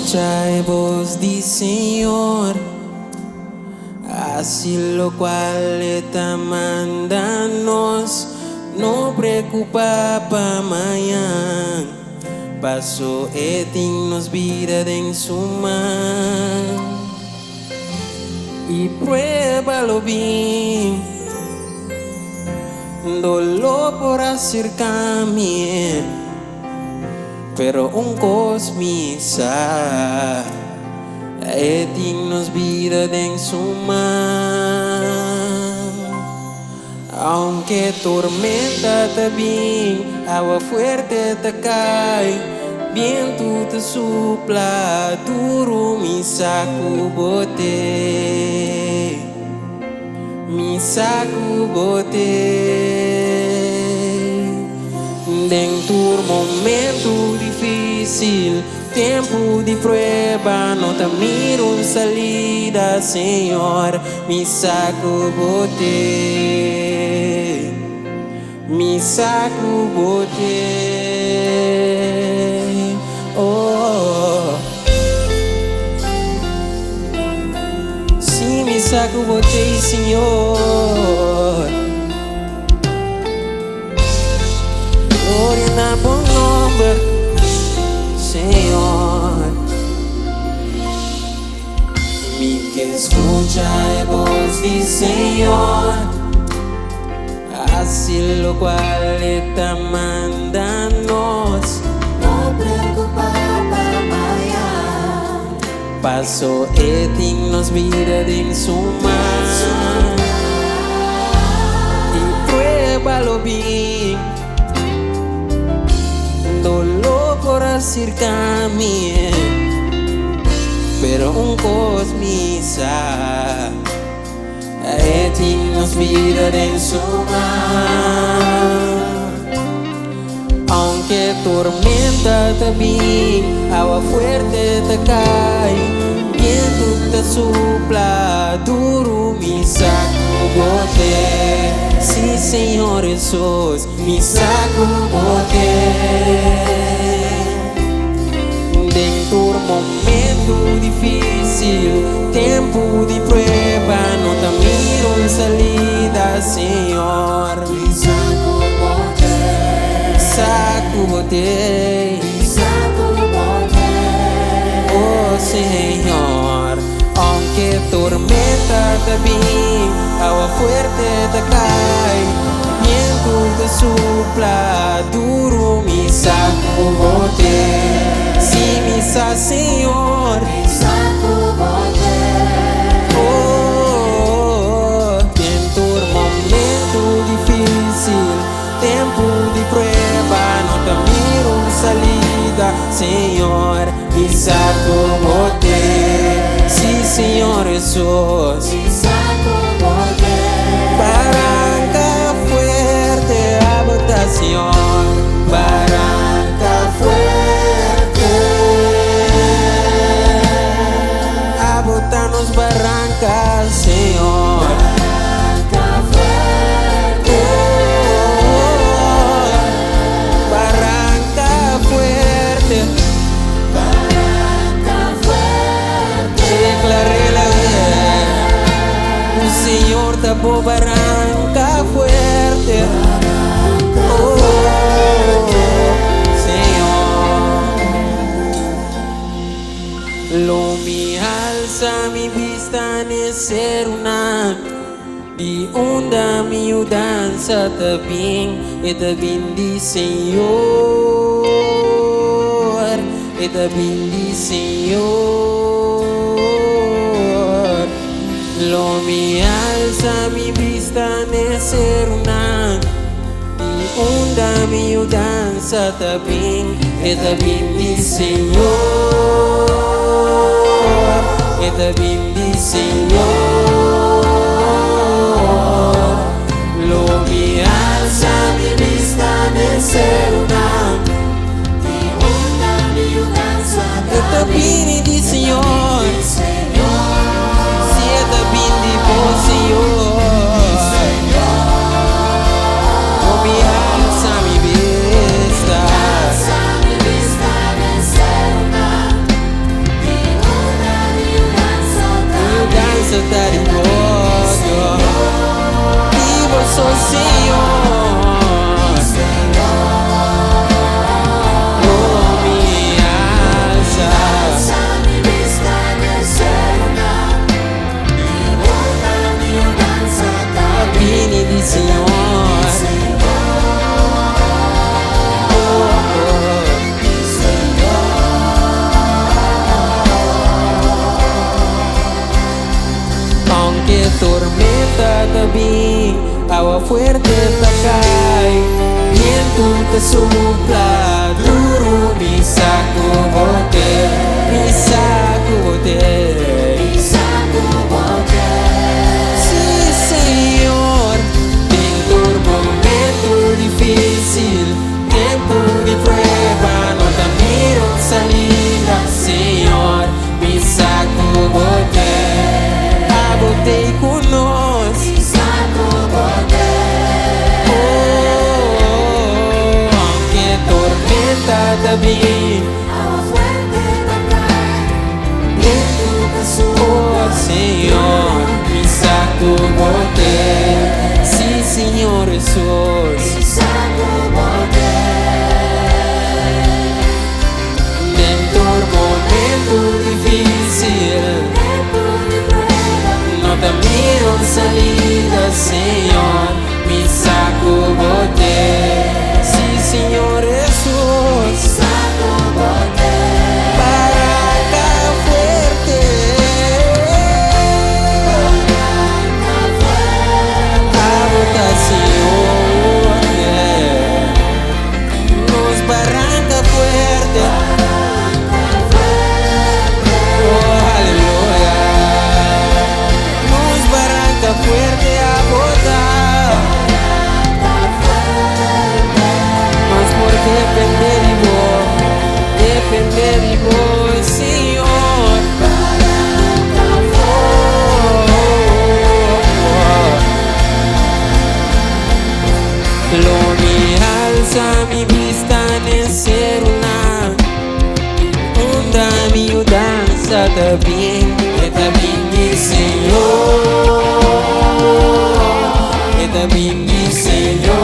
escucha voz del Señor, así lo cual está mandándonos, no preocupa pa mañana, paso etin nos vida en su mano y pruébalo bien, dolor por acercarme, pero un cosmisa etin nos vida en su mano. Aunque tormenta te bien, agua fuerte te cae, viento te sopla duro, mi saco bote, mi saco bote. Dentro un momento difícil, tempo de prueba, no te miro salida, Señor, mi saco bote, mi saco bote. Oh, sí, mi saco bote, Señor. Gloria na bom nombre, Señor. Mi que escucha la voz del Señor, así lo cual está mandándonos, no preocupa para mañana, paso etin nos vida en su mano y pruébalo bien, dolor por acercarme, pero un cosmisa etin nos vida en su mano. Aunque tormenta te vi, agua fuerte te cae, viento te sopla duro, mi saco bote. Sí, Señor Jesús, mi saco bote. Dentro un momento difícil, tempo de prueba, no te miro salida, Señor. mi saco bote, Saco bote, mi saco bote, oh Señor. Aunque tormenta te vi, agua fuerte te cae, viento te sopla duro, mi saco bote. Sí, mi Señor, mi saco bote, oh, dentro un momento difícil, tempo de prueba, no te miro salida, Señor, mi saco bote. Sí, Señor Jesús, mi saco bote, barranca fuerte a votación, barranca fuerte a botarnos barrancas, Señor. barranca fuerte, Barranca fuerte, barranca fuerte, declaré la vida. Un Señor tapó barranca fuerte. Oh, Señor. Lo mi alza mi vista en ser una. Di onda mi danza también, di Señor, di Señor. Lo mi alza mi vista en ser una, di onda mi danza también, di Señor, di Señor. Lo mi alza mi vista en ser una, mi onda, mi danza, bini di Señor, Señor, siete bini po Señor. Lo mi alza mi vista, alza mi vista en ser una, sou Senhor. Oh, minha alça. Mi vista nel cielo, mi onda, mi danza, Cammini di Signore. Aunque tormenta también, agua fuerte te cae, viento te sopla, duro mi sacude, mi sacude. Sí, Señor, en tu momento difícil, tiempo de prueba, no te miro salida, Señor, mi sacude. Abotei conosco, aunque tormenta también, oh Señor, mi sacude. Sí, Señor Jesús. En tu momento difícil, no te miro salida, Señor, mi sacude. Sí, Señor Jesús. Barranca fuerte, abota, Señor, nos barranca fuerte. Oh, aleluya. Nos barranca fuerte a botar. Mas por depender de vos, Señor. Lo mi alza mi vista nel ser una onda mi danza también, di Señor, di Señor.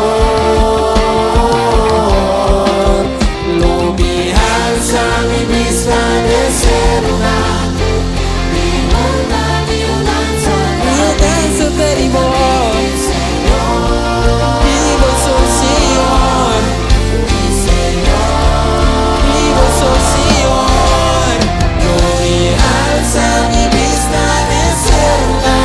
Lo mi alza mi vista nel ser una danza per i vos, vivo soy Señor, vivo soy Señor. Lo mi alza mi vista nel ser una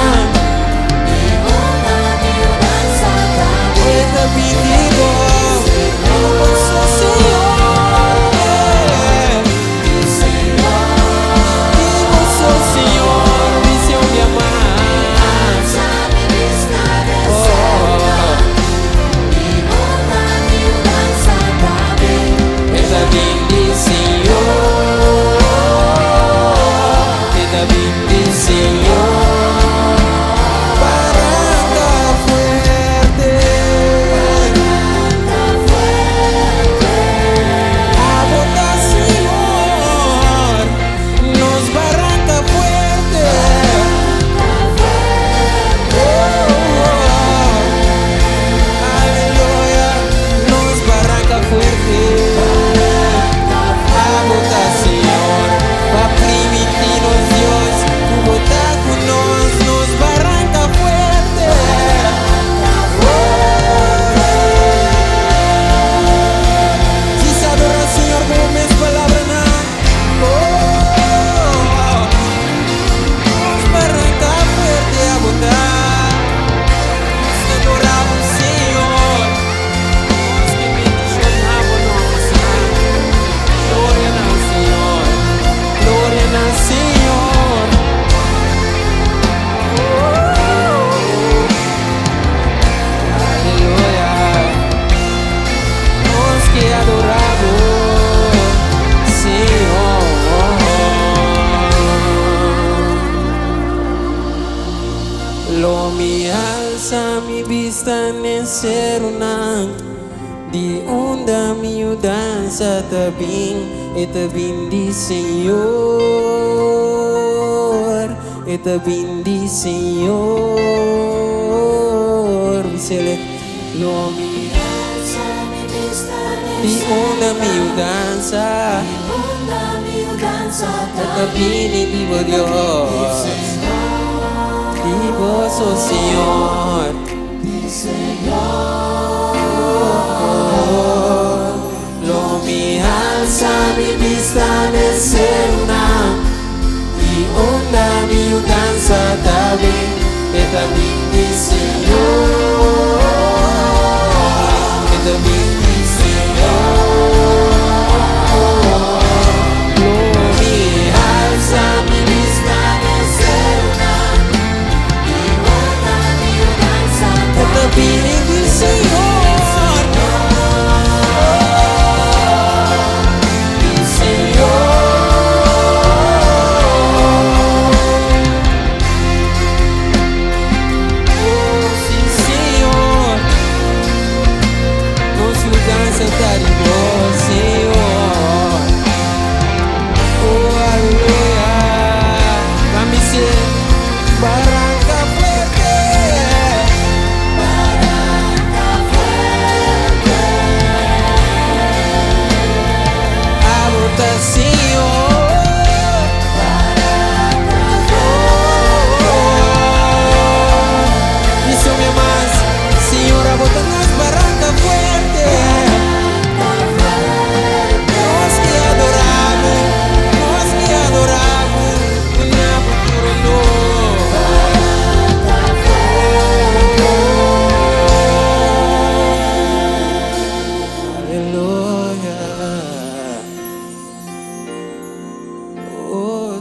vista nel ser una di onda miudanza e tabin di Senhor, e tabin di Senhor. Celeste, lo mi alza mi vista nel di cielo, una miudanza, una miudanza capini vivo Dios, vivo so Señor, Lo mi alza mi vista nel cielo, di onda miudanza también, que también dice que también dice lo mi alza mi vista nel cielo, di onda miudanza capini del Señor.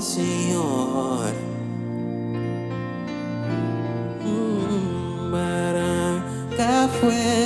Señor, barranca fuerte.